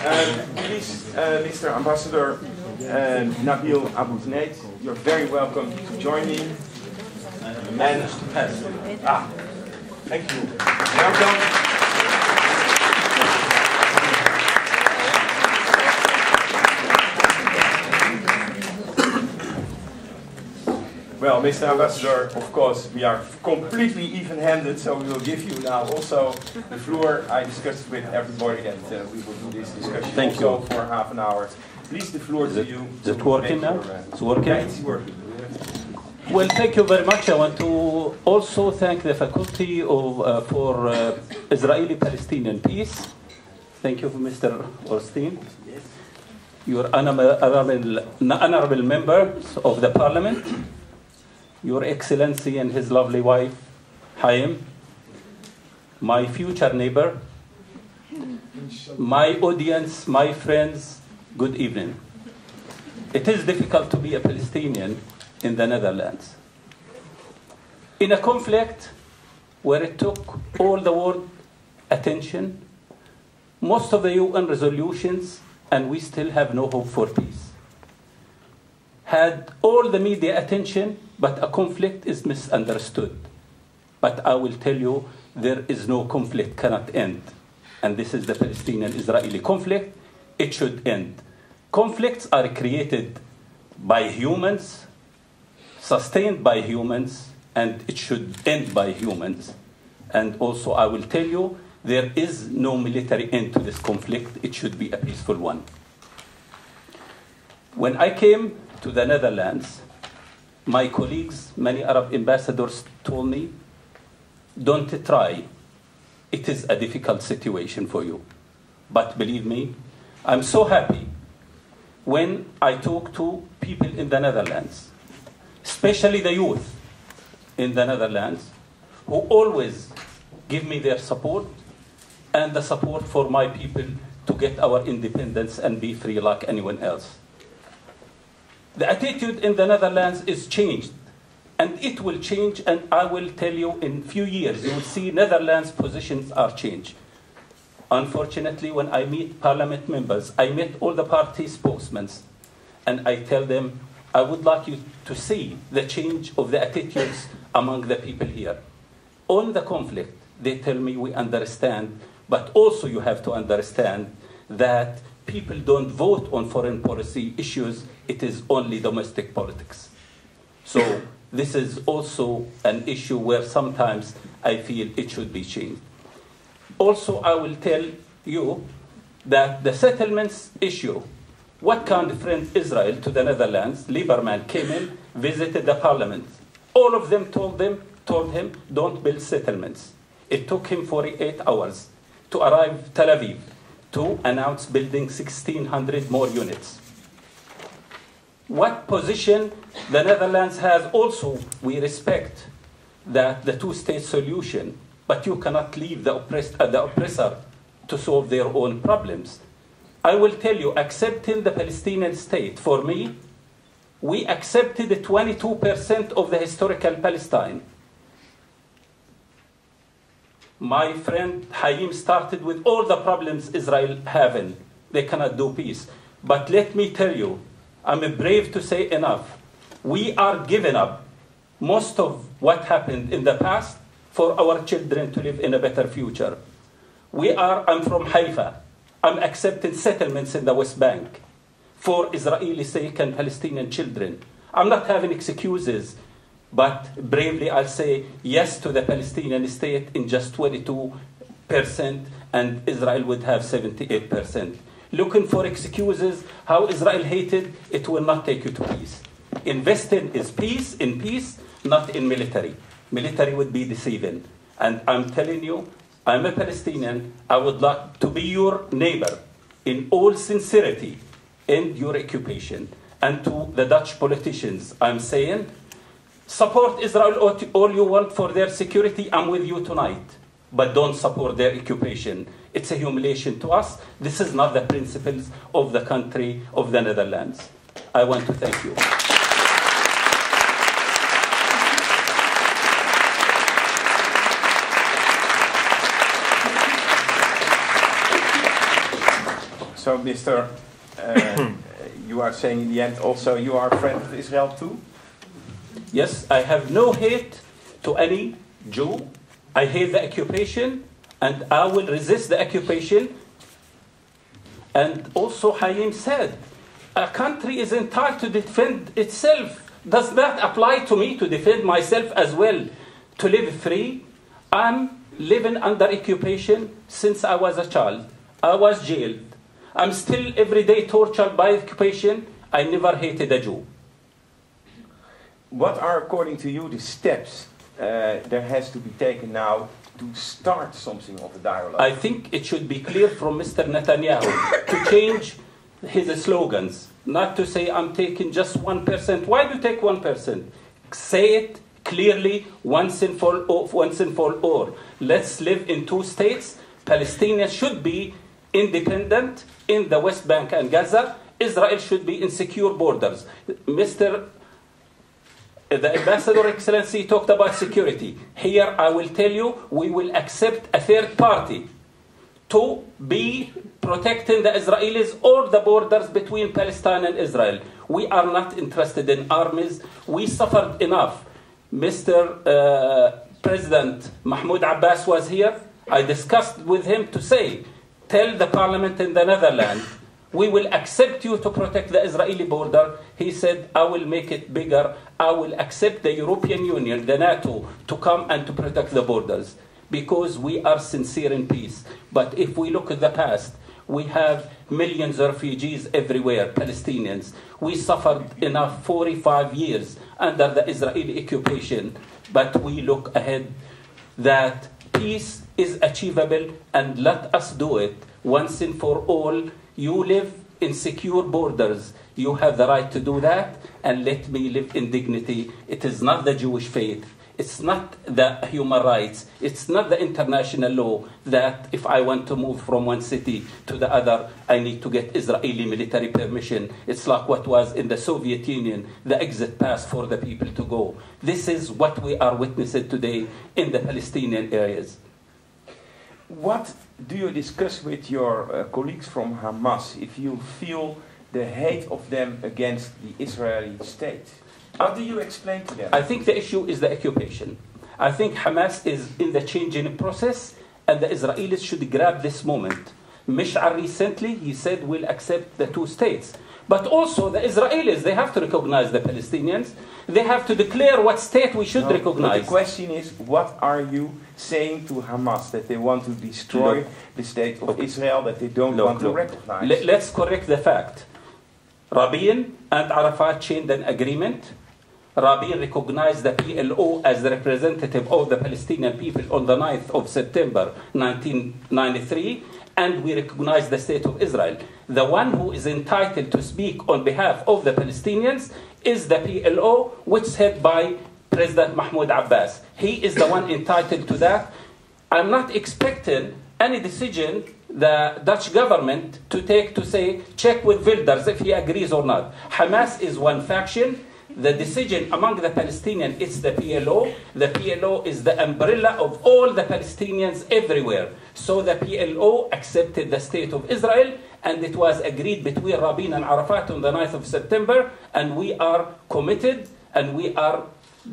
Please, Mr. Ambassador Nabil Abuznaid, you're very welcome to join me. And thank you. Welcome. Well, Mr. Ambassador, of course, we are completely even-handed, so we will give you now also the floor. I discussed with everybody that we will do this discussion for half an hour. Please, the floor to you. Is it working now? It's working? Yeah, it's working. Well, thank you very much. I want to also thank the faculty for Israeli-Palestinian peace. Thank you, Mr. Orstein. Yes. Your honorable members of the parliament, Your Excellency and his lovely wife, Haim, my future neighbor, my audience, my friends, good evening. It is difficult to be a Palestinian in the Netherlands. In a conflict where it took all the world attention, most of the UN resolutions, and we still have no hope for peace, had all the media attention, but a conflict is misunderstood. But I will tell you, there is no conflict, cannot end. And this is the Palestinian-Israeli conflict. It should end. Conflicts are created by humans, sustained by humans, and it should end by humans. And also, I will tell you, there is no military end to this conflict. It should be a peaceful one. When I came to the Netherlands, my colleagues, many Arab ambassadors told me, don't try. It is a difficult situation for you. But believe me, I'm so happy when I talk to people in the Netherlands, especially the youth in the Netherlands, who always give me their support and the support for my people to get our independence and be free like anyone else. The attitude in the Netherlands is changed, and it will change, and I will tell you in a few years, you will see Netherlands' positions are changed. Unfortunately, when I meet parliament members, I met all the party spokesmen, and I tell them, I would like you to see the change of the attitudes among the people here. On the conflict, they tell me we understand, but also you have to understand that people don't vote on foreign policy issues, it is only domestic politics. So this is also an issue where sometimes I feel it should be changed. Also, I will tell you that the settlements issue, what kind of friend Israel to the Netherlands, Lieberman came in, visited the parliament. All of them told him, don't build settlements. It took him 48 hours to arrive Tel Aviv to announce building 1,600 more units. What position the Netherlands has also, we respect that the two-state solution, but you cannot leave the oppressor to solve their own problems. I will tell you, accepting the Palestinian state, for me, we accepted 22% of the historical Palestine. My friend Haim started with all the problems Israel having. They cannot do peace. But let me tell you, I'm brave to say enough. We are giving up most of what happened in the past for our children to live in a better future. I'm from Haifa. I'm accepting settlements in the West Bank for Israeli sake and Palestinian children. I'm not having excuses, but bravely I'll say yes to the Palestinian state in just 22%, and Israel would have 78%. Looking for excuses, how Israel hated, it will not take you to peace. Investing is peace, in peace, not in military. Military would be deceiving. And I'm telling you, I'm a Palestinian. I would like to be your neighbor in all sincerity, end your occupation. And to the Dutch politicians, I'm saying, support Israel all you want for their security. I'm with you tonight. But don't support their occupation. It's a humiliation to us. This is not the principles of the country of the Netherlands. I want to thank you. So, Mr. You are saying in the end also you are a friend of Israel too? Yes, I have no hate to any Jew. I hate the occupation, and I will resist the occupation. And also Hayim said, a country is entitled to defend itself. Does that apply to me to defend myself as well, to live free? I'm living under occupation since I was a child. I was jailed. I'm still every day tortured by occupation. I never hated a Jew. What are, according to you, the steps there has to be taken now to start something of a dialogue? I think it should be clear from Mr. Netanyahu to change his slogans, not to say I'm taking just 1%. Why do you take 1%? Say it clearly once and for all. Let's live in two states. Palestinians should be independent in the West Bank and Gaza. Israel should be in secure borders. The Ambassador Excellency talked about security. Here I will tell you, we will accept a third party to be protecting the Israelis or the borders between Palestine and Israel. We are not interested in armies. We suffered enough. Mr. President Mahmoud Abbas was here. I discussed with him to say, tell the parliament in the Netherlands, we will accept you to protect the Israeli border. He said, I will make it bigger. I will accept the European Union, the NATO, to come and to protect the borders, because we are sincere in peace. But if we look at the past, we have millions of refugees everywhere, Palestinians. We suffered enough 45 years under the Israeli occupation, but we look ahead that peace is achievable, and let us do it once and for all. You live in secure borders. You have the right to do that, and let me live in dignity. It is not the Jewish faith. It's not the human rights. It's not the international law that if I want to move from one city to the other, I need to get Israeli military permission. It's like what was in the Soviet Union, the exit pass for the people to go. This is what we are witnessing today in the Palestinian areas. What do you discuss with your colleagues from Hamas if you feel the hate of them against the Israeli state? How do you explain to them? I think the issue is the occupation. I think Hamas is in the changing process, and the Israelis should grab this moment. Mish'ar recently, he said, we'll accept the two states. But also the Israelis, they have to recognize the Palestinians. They have to declare what state we should recognize. The question is, what are you saying to Hamas? That they want to destroy the state of Israel, that they don't want to recognize? Let's correct the fact. Rabin and Arafat changed an agreement. Rabin recognized the PLO as the representative of the Palestinian people on the 9th of September 1993, and we recognize the state of Israel. The one who is entitled to speak on behalf of the Palestinians is the PLO, which is headed by President Mahmoud Abbas. He is the one entitled to that. I'm not expecting any decision the Dutch government to take to say, check with Wilders if he agrees or not. Hamas is one faction. The decision among the Palestinians is the PLO. The PLO is the umbrella of all the Palestinians everywhere. So the PLO accepted the state of Israel, and it was agreed between Rabin and Arafat on the 9th of September, and we are committed, and we are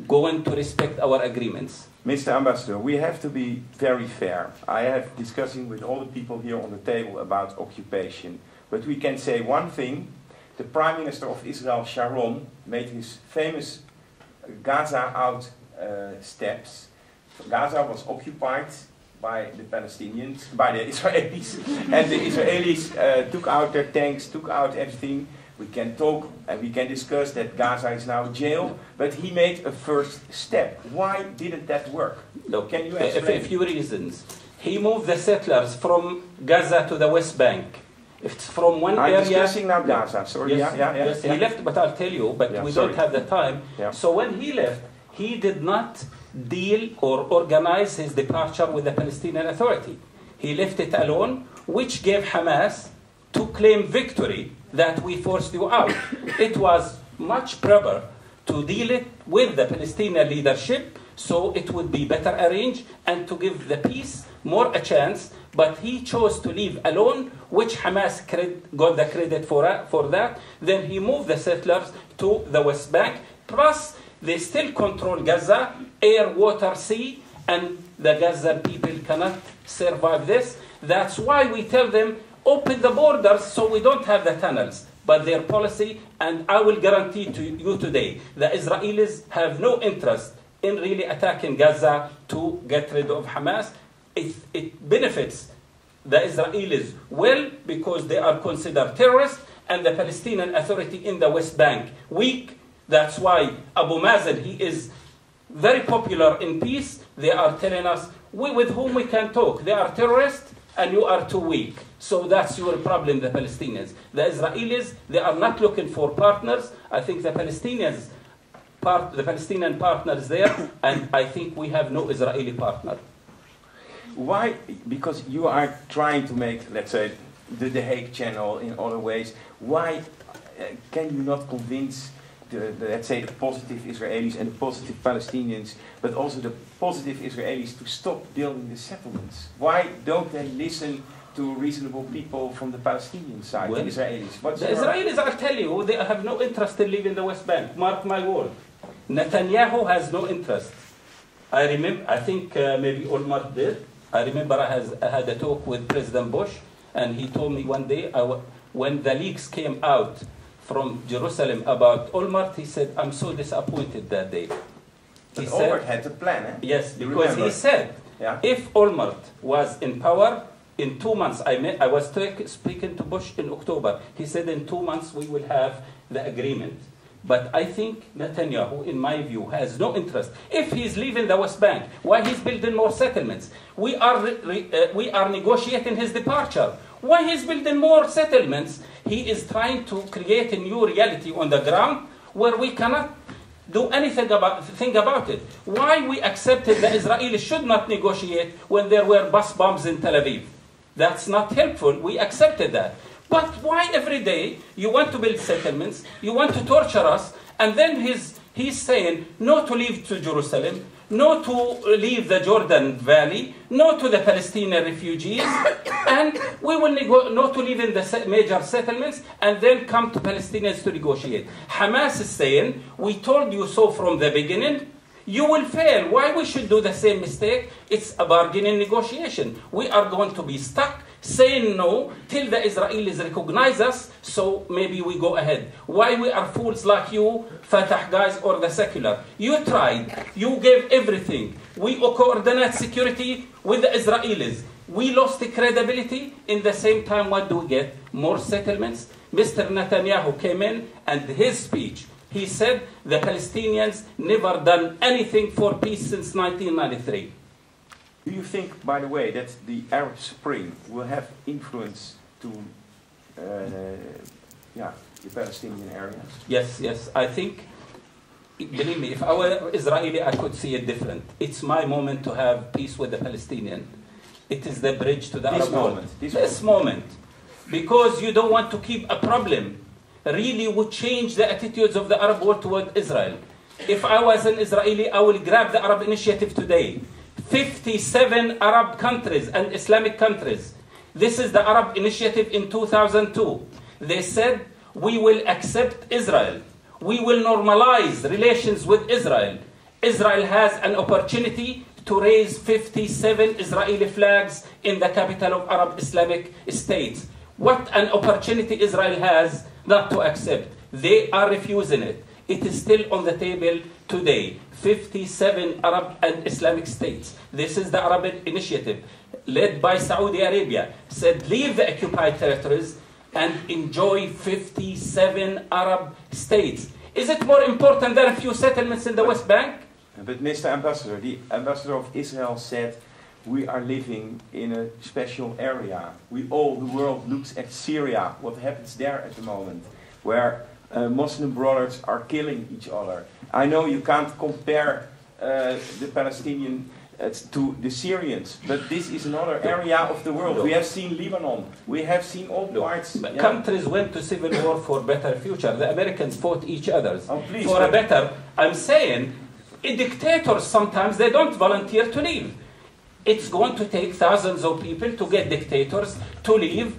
going to respect our agreements. Mr. Ambassador, we have to be very fair. I have discussing with all the people here on the table about occupation, but we can say one thing. The Prime Minister of Israel, Sharon, made his famous Gaza out steps. Gaza was occupied by the Palestinians, by the Israelis, and the Israelis took out their tanks, took out everything. We can talk and we can discuss that Gaza is now jail, but he made a first step. Why didn't that work? Look, can you explain? A few reasons. He moved the settlers from Gaza to the West Bank. It's from one area. I'm discussing now Gaza. Sorry. Yes, yes. He left, but I'll tell you. But we don't have the time. Yeah. So when he left, he did not deal or organize his departure with the Palestinian Authority. He left it alone, which gave Hamas to claim victory that we forced you out. It was much proper to deal it with the Palestinian leadership, so it would be better arranged, and to give the peace more a chance. But he chose to leave alone, which Hamas got the credit for that. Then he moved the settlers to the West Bank. Plus, they still control Gaza, air, water, sea, and the Gaza people cannot survive this. That's why we tell them, open the borders so we don't have the tunnels. But their policy, and I will guarantee to you today, the Israelis have no interest in really attacking Gaza to get rid of Hamas. It benefits the Israelis well because they are considered terrorists, and the Palestinian Authority in the West Bank weak. That's why Abu Mazen, he is very popular in peace. They are telling us, with whom we can talk. They are terrorists and you are too weak. So that's your problem, the Palestinians. The Israelis, they are not looking for partners. I think the Palestinian partner is there, and I think we have no Israeli partner. Why? Because you are trying to make, let's say, the Hague Channel in other ways. Why can you not convince let's say, the positive Israelis and the positive Palestinians, but also the positive Israelis to stop building the settlements? Why don't they listen to reasonable people from the Palestinian side, the Israelis? Israelis, I'll tell you, they have no interest in leaving the West Bank. Mark my word. Netanyahu has no interest. I remember, I think maybe Olmert did. I remember I had a talk with President Bush, and he told me one day, when the leaks came out from Jerusalem about Olmert, he said, I'm so disappointed that day. But Olmert had a plan, eh? Yes, because he said, if Olmert was in power, in 2 months, I was speaking to Bush in October, he said in 2 months we will have the agreement. But I think Netanyahu, in my view, has no interest. If he's leaving the West Bank, why he's building more settlements? We are negotiating his departure. Why he's building more settlements? He is trying to create a new reality on the ground where we cannot do anything about it. Why we accepted the Israelis should not negotiate when there were bus bombs in Tel Aviv? That's not helpful. We accepted that. But why every day you want to build settlements, you want to torture us, and then he's saying no to leave to Jerusalem, no to leave the Jordan Valley, no to the Palestinian refugees, and we will no to leave in the major settlements, and then come to Palestinians to negotiate. Hamas is saying, we told you so from the beginning, you will fail. Why we should do the same mistake? It's a bargaining negotiation. We are going to be stuck saying no till the Israelis recognize us, so maybe we go ahead. Why we are fools like you, Fatah guys, or the secular? You tried. You gave everything. We coordinate security with the Israelis. We lost the credibility. In the same time, what do we get? More settlements. Mr. Netanyahu came in, and his speech, he said the Palestinians never done anything for peace since 1993. Do you think, by the way, that the Arab Spring will have influence to the Palestinian areas? Yes. I think, believe me, if I were Israeli, I could see it different. It's my moment to have peace with the Palestinian. It is the bridge to the Arab world. This moment. Because you don't want to keep a problem. Really would change the attitudes of the Arab world toward Israel. If I was an Israeli, I will grab the Arab Initiative today. 57 Arab countries and Islamic countries. This is the Arab Initiative in 2002. They said, we will accept Israel. We will normalize relations with Israel. Israel has an opportunity to raise 57 Israeli flags in the capital of Arab Islamic states. What an opportunity Israel has not to accept. They are refusing it. It is still on the table today. 57 Arab and Islamic states. This is the Arab Initiative, led by Saudi Arabia, said leave the occupied territories and enjoy 57 Arab states. Is it more important than a few settlements in the West Bank? But Mr. Ambassador, the ambassador of Israel said, we are living in a special area. The world looks at Syria, what happens there at the moment, where Muslim brothers are killing each other. I know you can't compare the Palestinian to the Syrians, but this is another area of the world. We have seen Lebanon. We have seen all parts. Countries went to civil war for a better future. The Americans fought each other for a better. I'm saying, dictators sometimes they don't volunteer to leave. It's going to take thousands of people to get dictators to leave.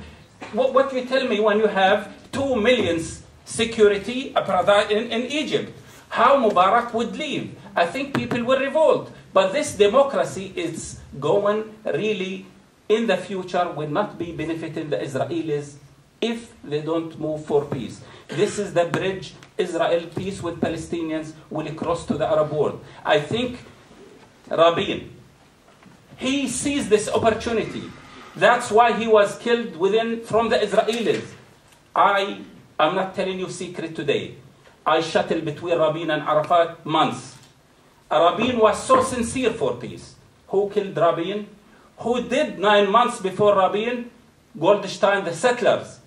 What you tell me when you have 2 million security in Egypt? How Mubarak would leave? I think people will revolt. But this democracy is going really, in the future, will not be benefiting the Israelis if they don't move for peace. This is the bridge Israel peace with Palestinians will cross to the Arab world. I think Rabin, he sees this opportunity. That's why he was killed from the Israelis. I'm not telling you secret today. I shuttled between Rabin and Arafat months. Rabin was so sincere for peace. Who killed Rabin? Who did 9 months before Rabin? Goldstein, the settlers,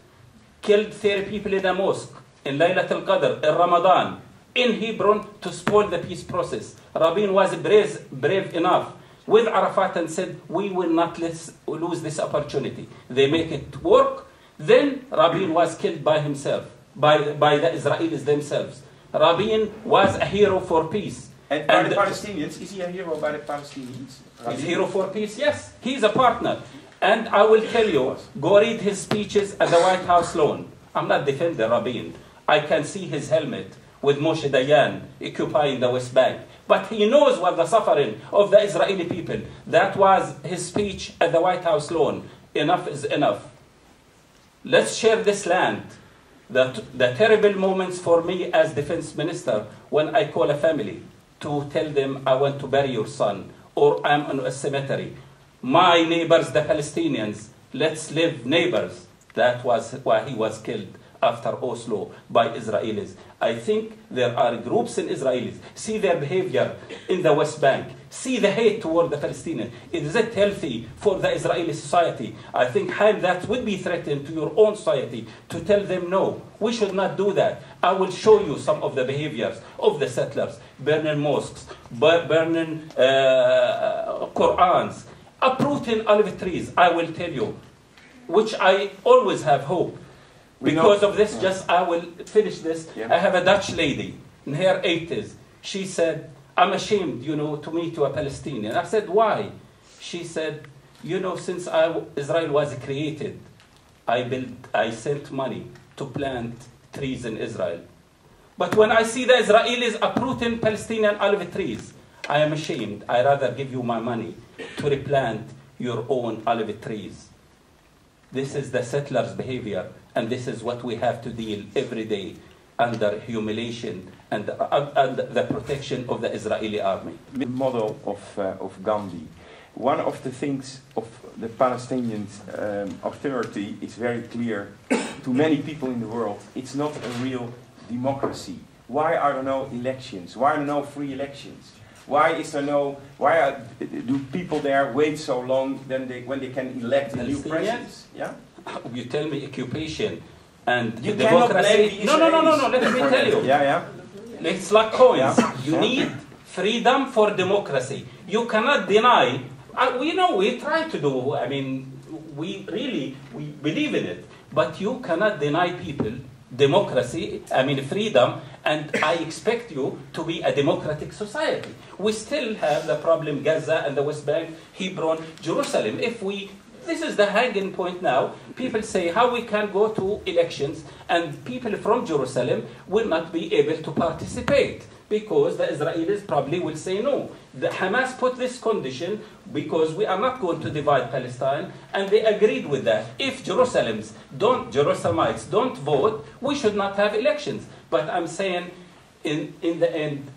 killed 30 people in a mosque, in Laylat al-Qadr, in Ramadan, in Hebron, to spoil the peace process. Rabin was brave enough with Arafat and said, we will not lose this opportunity. They make it work. Then Rabin was killed by himself, by the Israelis themselves. Rabin was a hero for peace. And by the Palestinians, is he a hero by the Palestinians? He's a hero for peace, yes. He's a partner. And I will tell you, go read his speeches at the White House lawn. I'm not defending Rabin. I can see his helmet with Moshe Dayan occupying the West Bank. But he knows what the suffering of the Israeli people. That was his speech at the White House lawn. Enough is enough. Let's share this land. The terrible moments for me as defense minister when I call a family to tell them I want to bury your son or I'm in a cemetery. My neighbors, the Palestinians, let's live neighbors. That was why he was killed after Oslo by Israelis. I think there are groups in Israelis. See their behavior in the West Bank. See the hate toward the Palestinians. Is it healthy for the Israeli society? I think that would be threatened to your own society to tell them no, we should not do that. I will show you some of the behaviors of the settlers, burning mosques, burning Qur'ans, uprooting olive trees, I will tell you, which I always have hope. Because of this, I will finish this. Yeah. I have a Dutch lady in her 80s. She said, I'm ashamed, to meet a Palestinian. I said, why? She said, since Israel was created, I sent money to plant trees in Israel. But when I see the Israelis uprooting Palestinian olive trees, I am ashamed. I rather give you my money to replant your own olive trees. This is the settlers' behavior, and this is what we have to deal every day under humiliation and the protection of the Israeli army. The model of Gandhi. One of the things of the Palestinian authority is very clear to many people in the world. It's not a real democracy. Why are there no elections? Why are there no free elections? Why do people there wait so long when they can elect a new president? Yeah? You tell me occupation and you democracy. No. Let me tell you. Yeah. It's like coins. Yeah. You need freedom for democracy. You cannot deny. We try to do. I mean, we believe in it. But you cannot deny people democracy, freedom, and I expect you to be a democratic society. We still have the problem Gaza and the West Bank, Hebron, Jerusalem. This is the hanging point now. People say how we can go to elections and people from Jerusalem will not be able to participate because the Israelis probably will say no. The Hamas put this condition because we are not going to divide Palestine, and they agreed with that. If Jerusalemites don't vote, we should not have elections. But I'm saying in the end,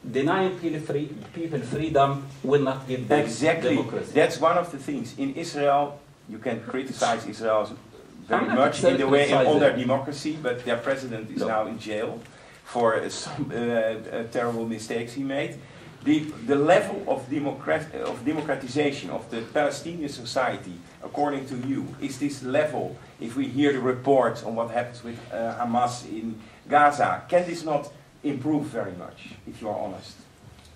denying people freedom will not give them democracy. That's one of the things. In Israel, you can criticize Israel very much in the way in all their democracy, but their president is now in jail for some terrible mistakes he made. The level of democratization of the Palestinian society, according to you, is this level, if we hear the reports on what happens with Hamas in Gaza, can this not improve very much, if you are honest?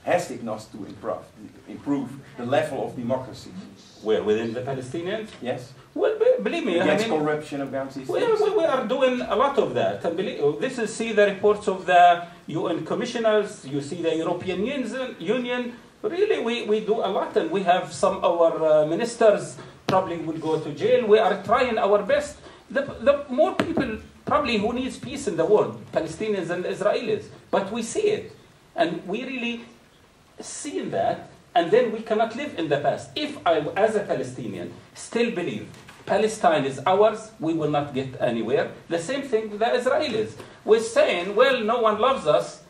Has it not to improve the level of democracy? Where, within the Palestinians? Yes. Well, believe me, against corruption, against these things? We are doing a lot of that. And see the reports of the UN commissioners, you see the European Union Really, we do a lot, and we have some of our ministers probably will go to jail. We are trying our best. The more people probably who needs peace in the world, Palestinians and Israelis, but we see it. And we really see that, and then we cannot live in the past. If I, as a Palestinian, still believe Palestine is ours, we will not get anywhere. The same thing with the Israelis. We're saying, well, no one loves us,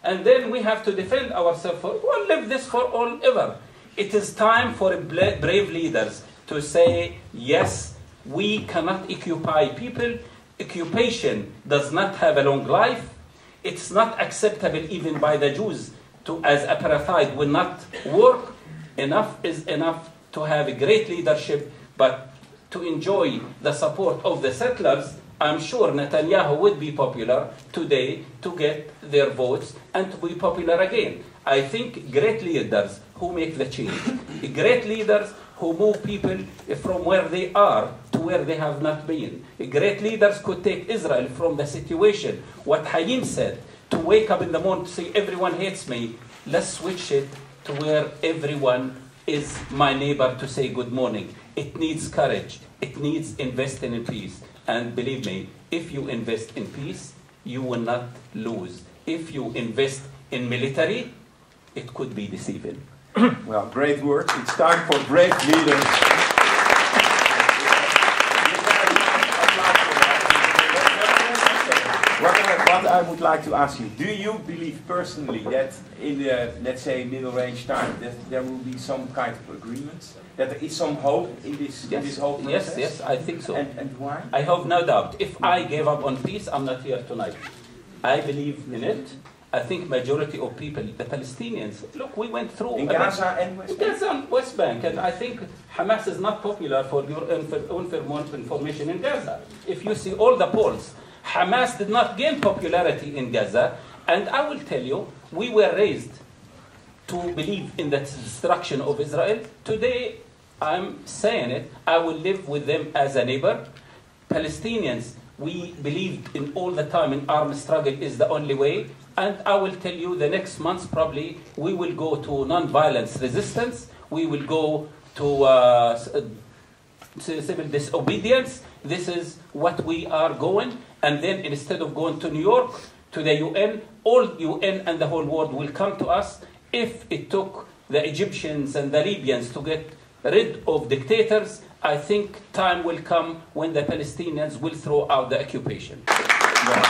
and then we have to defend ourselves. We'll live this for all ever. It is time for brave leaders to say, yes, we cannot occupy people. Occupation does not have a long life. It's not acceptable even by the Jews as apartheid will not work. Enough is enough to have a great leadership, but to enjoy the support of the settlers. I'm sure Netanyahu would be popular today to get their votes and to be popular again. I think great leaders who make the change, great leaders who move people from where they are to where they have not been. Great leaders could take Israel from the situation, what Hayim said, to wake up in the morning to say, everyone hates me. Let's switch it to where everyone is my neighbor to say good morning. It needs courage. It needs investing in peace. And believe me, if you invest in peace, you will not lose. If you invest in military, it could be deceiving. Well, great words. It's time for brave leaders. What I would like to ask you, do you believe personally that in the, let's say, middle range time, that there will be some kind of agreement? That there is some hope in this, yes. In this whole process? Yes, I think so. And why? I have no doubt. If I gave up on peace, I'm not here tonight. I believe in it. I think majority of people, the Palestinians, look, we went through... In Gaza and West Bank? Gaza and West Bank, and I think Hamas is not popular for your information in Gaza. If you see all the polls, Hamas did not gain popularity in Gaza, and I will tell you, we were raised to believe in the destruction of Israel. Today, I'm saying it, I will live with them as a neighbor. Palestinians, we believed in all the time in armed struggle is the only way. And I will tell you the next months probably we will go to non-violence resistance. We will go to civil disobedience. This is what we are going. And then instead of going to New York, to the UN, all UN and the whole world will come to us. If it took the Egyptians and the Libyans to get rid of dictators, I think time will come when the Palestinians will throw out the occupation. Well,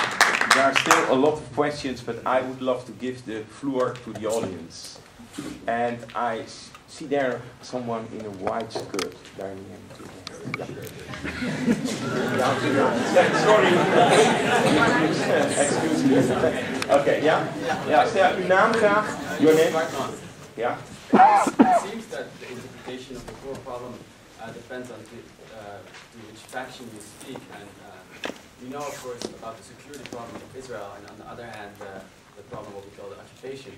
there are still a lot of questions, but I would love to give the floor to the audience. And I see there someone in a white skirt. There sorry. Excuse me. Okay, yeah. Stel uw naam graag. Your name. Yeah. It seems that the interpretation of the core problem depends on to which faction you speak, and we know, of course, about the security problem of Israel, and on the other hand, the problem what we call the occupation.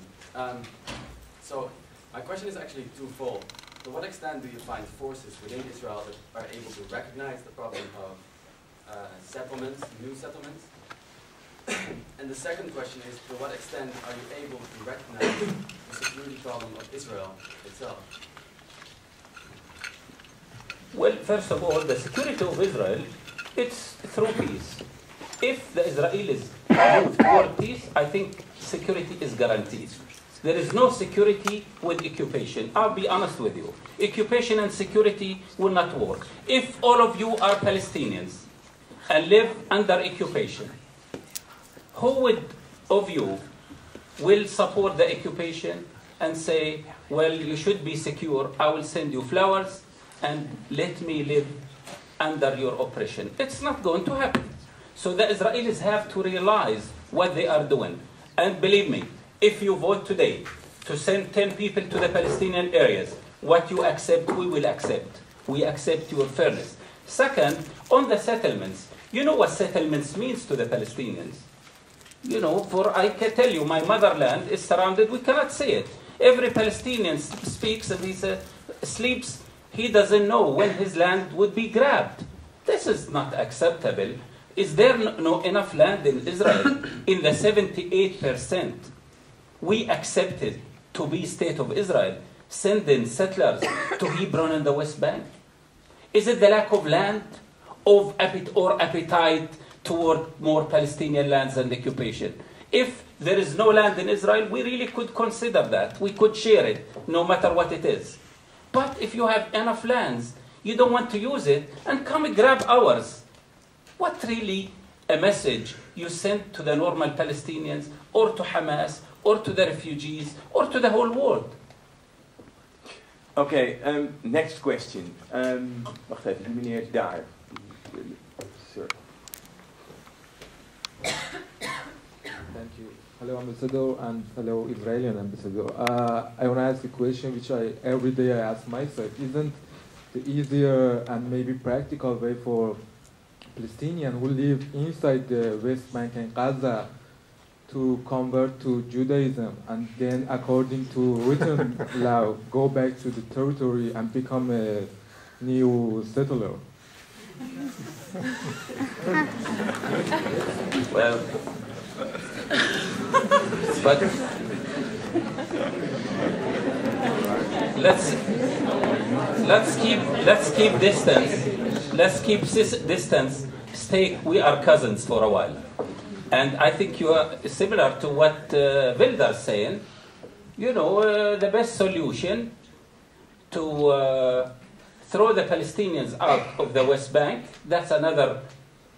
So my question is actually twofold. To what extent do you find forces within Israel that are able to recognize the problem of settlements, new settlements? And the second question is, to what extent are you able to recognize the security problem of Israel itself? Well, first of all, the security of Israel, it's through peace. If the Israelis move toward peace, I think security is guaranteed. There is no security with occupation. I'll be honest with you. Occupation and security will not work. If all of you are Palestinians and live under occupation, who of you will support the occupation and say, well, you should be secure, I will send you flowers and let me live under your oppression? It's not going to happen. So the Israelis have to realize what they are doing. And believe me, if you vote today to send 10 people to the Palestinian areas, what you accept, we will accept. We accept your fairness. Second, on the settlements, you know what settlements means to the Palestinians. You know, for I can tell you, my motherland is surrounded, we cannot say it. Every Palestinian speaks and he sleeps, he doesn't know when his land would be grabbed. This is not acceptable. Is there no enough land in Israel? In the 78%, we accepted to be State of Israel, sending settlers to Hebron and the West Bank? Is it the lack of land or appetite toward more Palestinian lands and occupation? If there is no land in Israel, we really could consider that. We could share it, no matter what it is. But if you have enough lands, you don't want to use it, and come and grab ours. What really a message you send to the normal Palestinians, or to Hamas, or to the refugees, or to the whole world? Okay, next question. Wacht even, die meneer daar. Sir. Thank you. Hello, Ambassador, and hello, Israeli Ambassador. I want to ask a question which every day I ask myself. Isn't the easier and maybe practical way for Palestinians who live inside the West Bank and Gaza to convert to Judaism and then, according to written law, go back to the territory and become a new settler? Well, but let's keep distance. Let's keep distance. We are cousins for a while, and I think you are similar to what Wilder's saying. You know, the best solution to throw the Palestinians out of the West Bank. That's another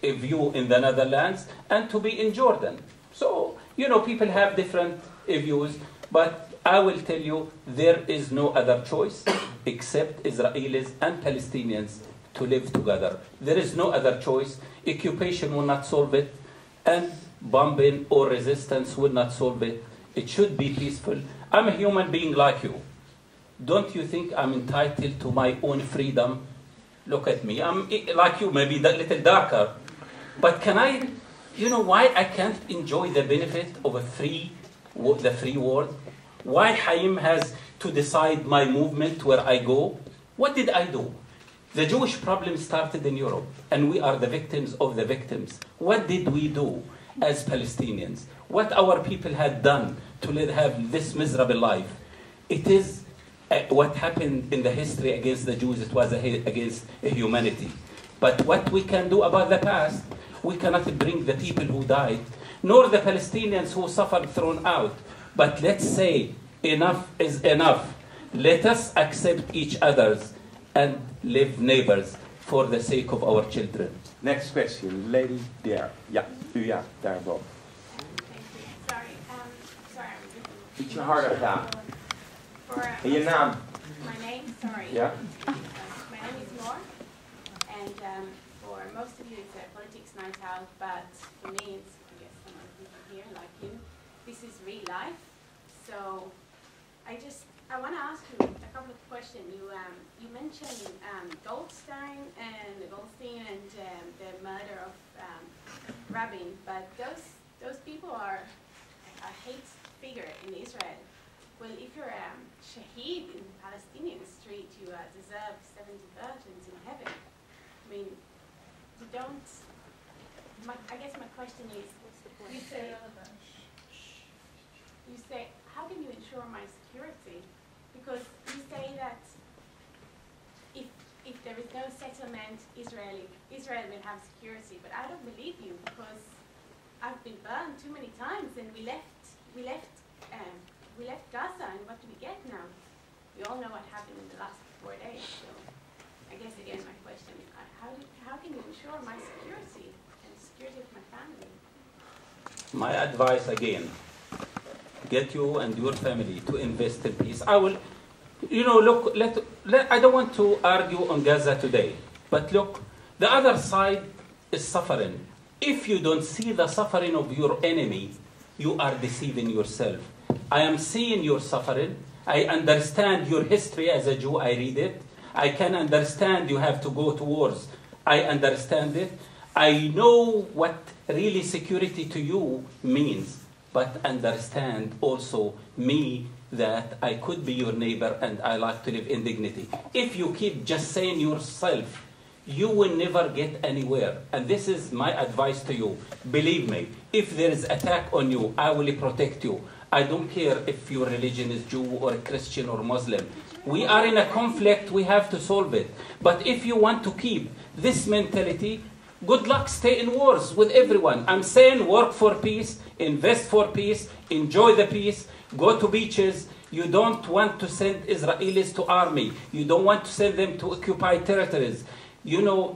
view in the Netherlands, and to be in Jordan. So, you know, people have different views, but I will tell you, there is no other choice except Israelis and Palestinians to live together. There is no other choice. Occupation will not solve it, and bombing or resistance will not solve it. It should be peaceful. I'm a human being like you. Don't you think I'm entitled to my own freedom? Look at me. I'm like you, maybe a little darker. But can I, you know why I can't enjoy the benefit of the free world? Why Haim has to decide my movement, where I go? What did I do? The Jewish problem started in Europe, and we are the victims of the victims. What did we do as Palestinians? What our people had done to have this miserable life? It is what happened in the history against the Jews. It was against humanity. But what we can do about the past, we cannot bring the people who died, nor the Palestinians who suffered thrown out. But let's say enough is enough. Let us accept each other's and live neighbors for the sake of our children. Next question, lady there. Ja, ja, daarboven. Sorry, I'm Ietsje harder gaan. En je naam? My name, sorry. Ja? My name is Noor, and for most of you it's a politics night out, but for me it's, I guess, some other people here like you, this is real life. So I want to ask you a couple of questions. You mentioned Goldstein and the murder of Rabin, but those people are a hate figure in Israel. Well, if you're a shaheed in the Palestinian street, you deserve 70 virgins in heaven. I mean, you don't. I guess my question is, you say, how can you ensure my security? Because you say that if there is no settlement, Israel will have security. But I don't believe you, because I've been burned too many times, and we left Gaza, and what do we get now? We all know what happened in the last 4 days. So I guess again my question: how can you ensure my security and the security of my family? My advice again: get you and your family to invest in peace. I will, look. I don't want to argue on Gaza today, but look, the other side is suffering. If you don't see the suffering of your enemy, you are deceiving yourself. I am seeing your suffering. I understand your history as a Jew. I read it. I can understand you have to go to wars. I understand it. I know what really security to you means. But understand also me, that I could be your neighbor and I like to live in dignity. If you keep just saying yourself, you will never get anywhere. And this is my advice to you. Believe me, if there is attack on you, I will protect you. I don't care if your religion is Jew or Christian or Muslim. We are in a conflict, we have to solve it. But if you want to keep this mentality, good luck, stay in wars with everyone. I'm saying work for peace, invest for peace, enjoy the peace, go to beaches. You don't want to send Israelis to army. You don't want to send them to occupy territories. You know,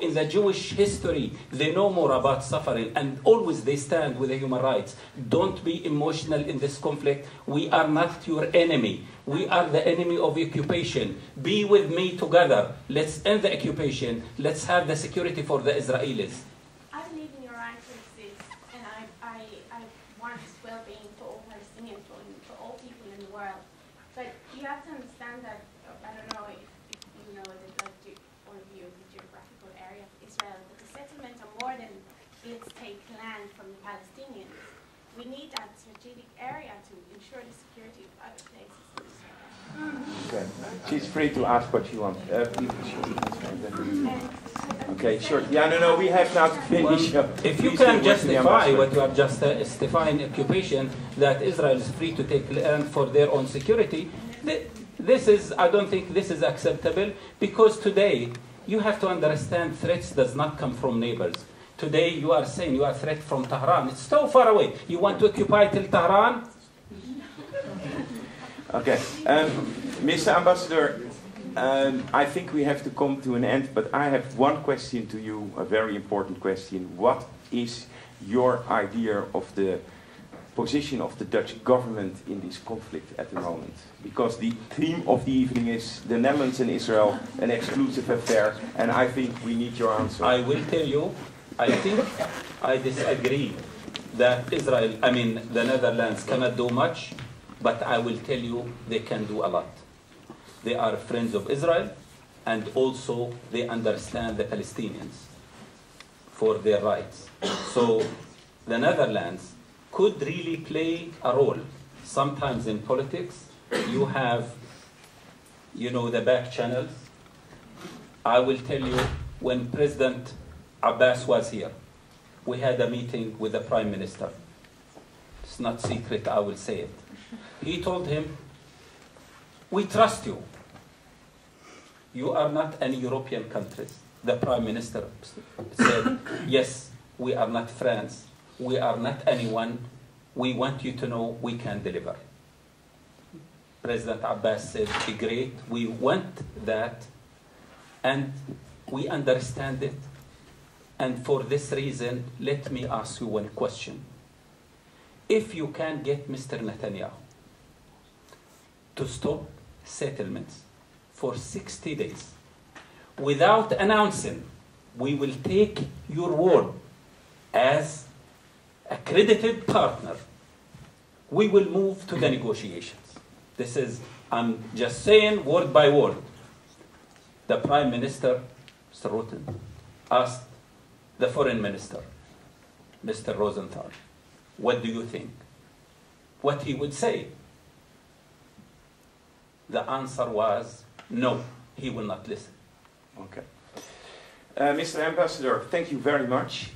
in the Jewish history, they know more about suffering, and always they stand with the human rights. Don't be emotional in this conflict. We are not your enemy. We are the enemy of occupation. Be with me together. Let's end the occupation. Let's have the security for the Israelis. I believe in your right to exist, and I want well-being for all Palestinians, for all people in the world. But you have to understand that, I don't know if you know the point of view of the geographical area of Israel, but the settlements are more than let's take land from the Palestinians. We need that strategic area to ensure the security of other places in Israel. Okay. She's free to ask what she wants. Okay, sure. Yeah, no, we have now to finish. If you can justify what you are justifying occupation, that Israel is free to take land for their own security, this is, I don't think this is acceptable, because today you have to understand threats does not come from neighbors. Today you are saying you are a threat from Tehran. It's so far away. You want to occupy till Tehran? Okay. Mr. Ambassador, I think we have to come to an end, but I have one question to you, a very important question. What is your idea of the position of the Dutch government in this conflict at the moment? Because the theme of the evening is the Netherlands and Israel, an exclusive affair, and I think we need your answer. I will tell you, I think I disagree that the Netherlands cannot do much, but I will tell you they can do a lot. They are friends of Israel, and also they understand the Palestinians for their rights. So the Netherlands could really play a role. Sometimes in politics, you have, the back channels. I will tell you, when President Abbas was here, we had a meeting with the Prime Minister. It's not secret, I will say it. He told him, we trust you. You are not any European countries. The Prime Minister said, yes, we are not France. We are not anyone. We want you to know we can deliver. President Abbas said, great, we want that, and we understand it. And for this reason, let me ask you one question. If you can get Mr. Netanyahu to stop settlements for 60 days without announcing, we will take your word as a credited partner, we will move to the negotiations. This is, I'm just saying word by word. The Prime Minister, Mr. Rutten, asked the Foreign Minister, Mr. Rosenthal, what do you think? What he would say? The answer was, no, he will not listen. Okay. Mr. Ambassador, thank you very much.